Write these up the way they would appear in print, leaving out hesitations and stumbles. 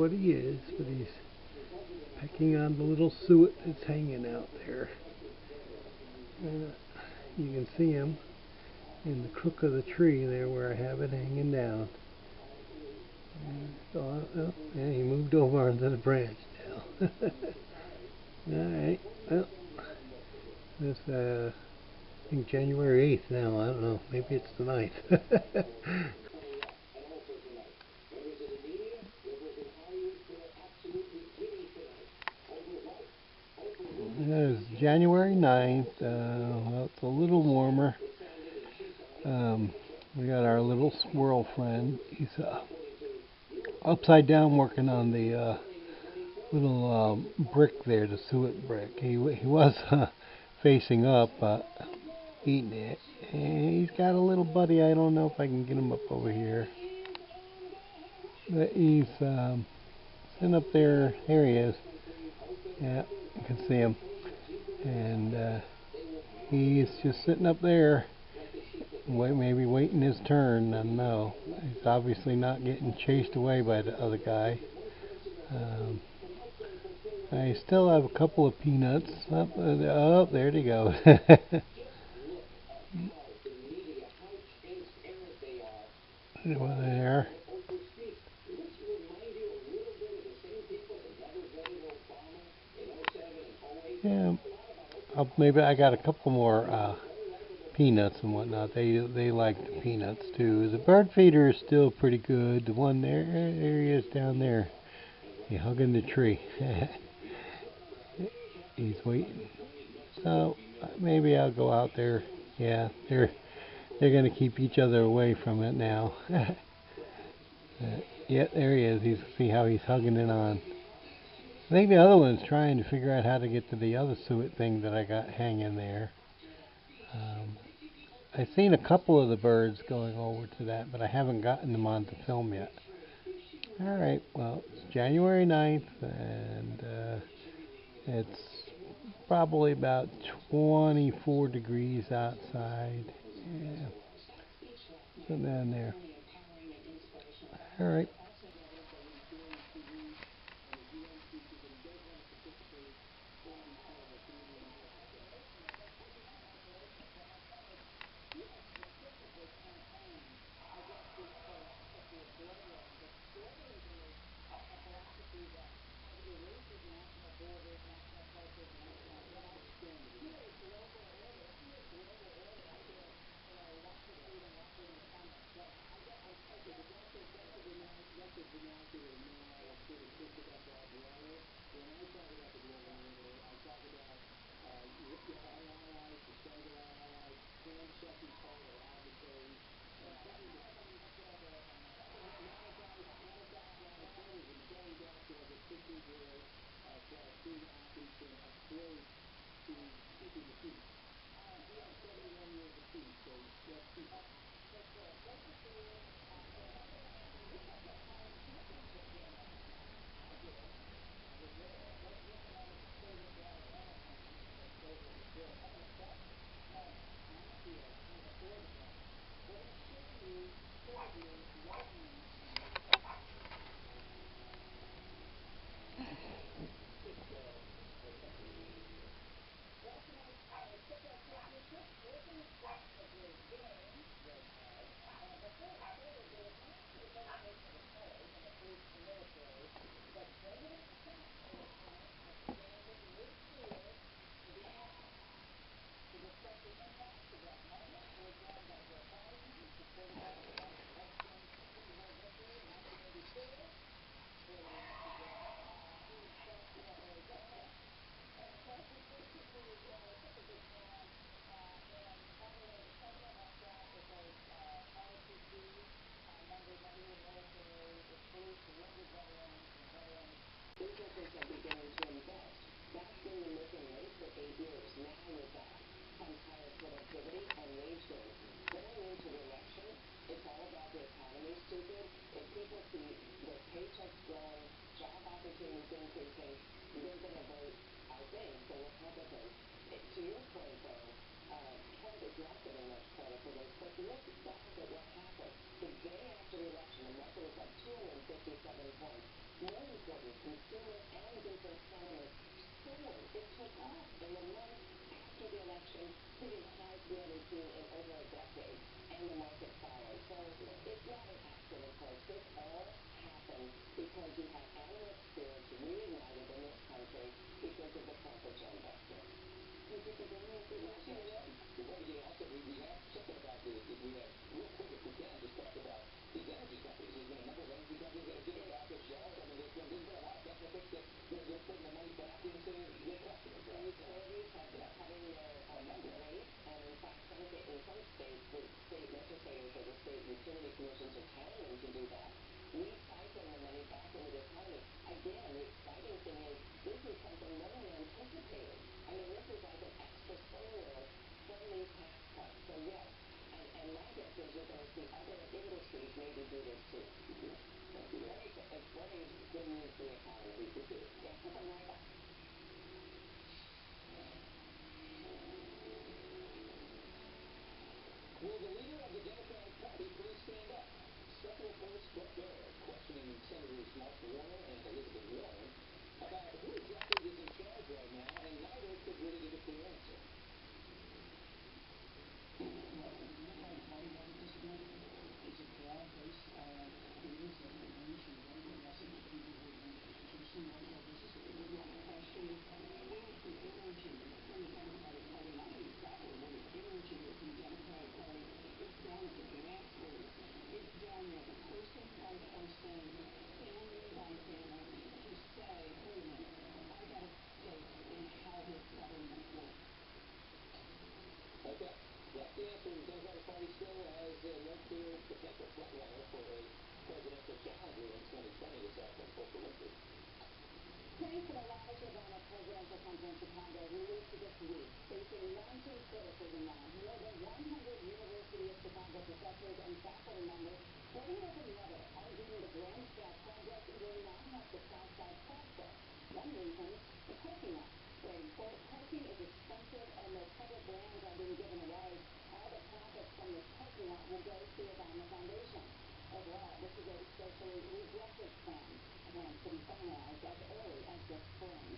what he is, but he's pecking on the little suet that's hanging out there. You can see him in the crook of the tree there where I have it hanging down. And he moved over onto the branch now. Alright, well, this I think January 8th now, I don't know, maybe it's the 9th. It is January 9th, well, it's a little warmer. We got our little squirrel friend. He's upside down working on the little brick there, the suet brick. He was facing up, eating it. And he's got a little buddy. I don't know if I can get him up over here. But he's sitting up there. There he is. Yeah, you can see him. And he's just sitting up there, maybe waiting his turn. I don't know. He's obviously not getting chased away by the other guy. I still have a couple of peanuts. Oh, there they go. Over there. Yeah, maybe I got a couple more peanuts and whatnot. They like the peanuts too. The bird feeder is still pretty good. The one there he is down there. He's hugging the tree. He's waiting. So maybe I'll go out there. Yeah, they're gonna keep each other away from it now. Yeah, there he is. You see how he's hugging it on. I think the other one's trying to figure out how to get to the other suet thing that I got hanging there. I've seen a couple of the birds going over to that, but I haven't gotten them on the film yet. Alright, well, it's January 9th, and it's probably about 24 degrees outside. Yeah, so down there. Alright. hitting highs we haven't seen in over a decade, and the market followed. So it's not an accident, folks. This all happened because you have animal spirits reignited in this country because of the Trump agenda. You think the government is watching it? Before we get also, we have something about we have, real quick if we can, just talk about these energy companies. There's been a number of energy companies that are giving back their shelves. I mean, there's been a lot of benefits that they're putting the money back into their customers, right? Utilities have been cutting their rates, and in fact, in some states, the state legislators or the state utility commissions are telling them to do that, recycling the money back into the economy. Again, the exciting thing is this is something no one anticipated. I mean, this is like an extra stimulus from these tax cuts. So yes, and my guess is you're going to see other industries maybe do this too. Plenty of good news for the economy. Yeah, we'll come right back. Will the leader of the Democratic Party please stand up? Special Reports Brett Baier questioning Senators Mark Warner and Elizabeth Warren about who exactly is in charge right now, and neither could really give a clear answer. Well, the Democratic Party doesn't disagree. It's a broad-based agreement that the news should get a message to people who are interested in local business. Actually, energy in the Democratic Party, not exactly what is energy in the Democratic Party. It's down at the grassroots. It's down there, the person-by-person, family-by-family, to say, wait a minute, I got a stake in how this government works. Okay. That's the answer. The Democratic Party still has no clear potential frontrunner for a presidential challenger in 2020 this afternoon. Oprah Winfrey. Plans for the Barack Obama presidential center in Chicago released this week, facing mounting criticism now. More than 100 University of Chicago professors and faculty members, one way or the other, arguing the Grandstaff project will not have the south side crosswalk. One reason, the parking lot. When, quote, parking is expensive and no public lands are being given away, all the profits from this parking lot will go to the Obama Foundation. Overall, this is a socially regressive plan, plans to be finalized as early as this spring.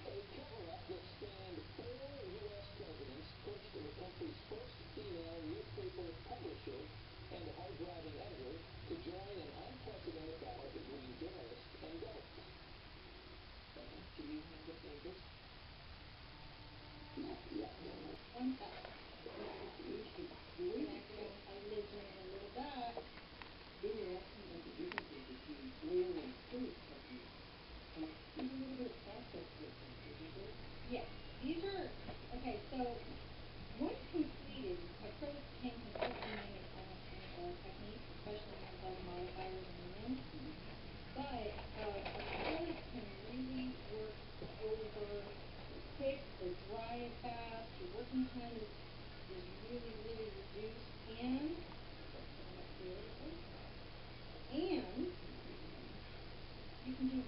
A cover-up that spanned 4 U.S. presidents pushed the country's first female newspaper publisher and hard-driving editor to join an unprecedented battle between journalists and government. Do you have a favorite? Not yet. One fact. When I lived in a little bag, they were asking about the differences between oil and credit companies. There's a little bit of process difference, isn't there? Yes. These are, okay, so once completed, acrylics can completely mimic almost any technique, especially when it's on modifiers and lines. But acrylics can really work over quick or dry fast. Your working time is really, really reduced, and you can do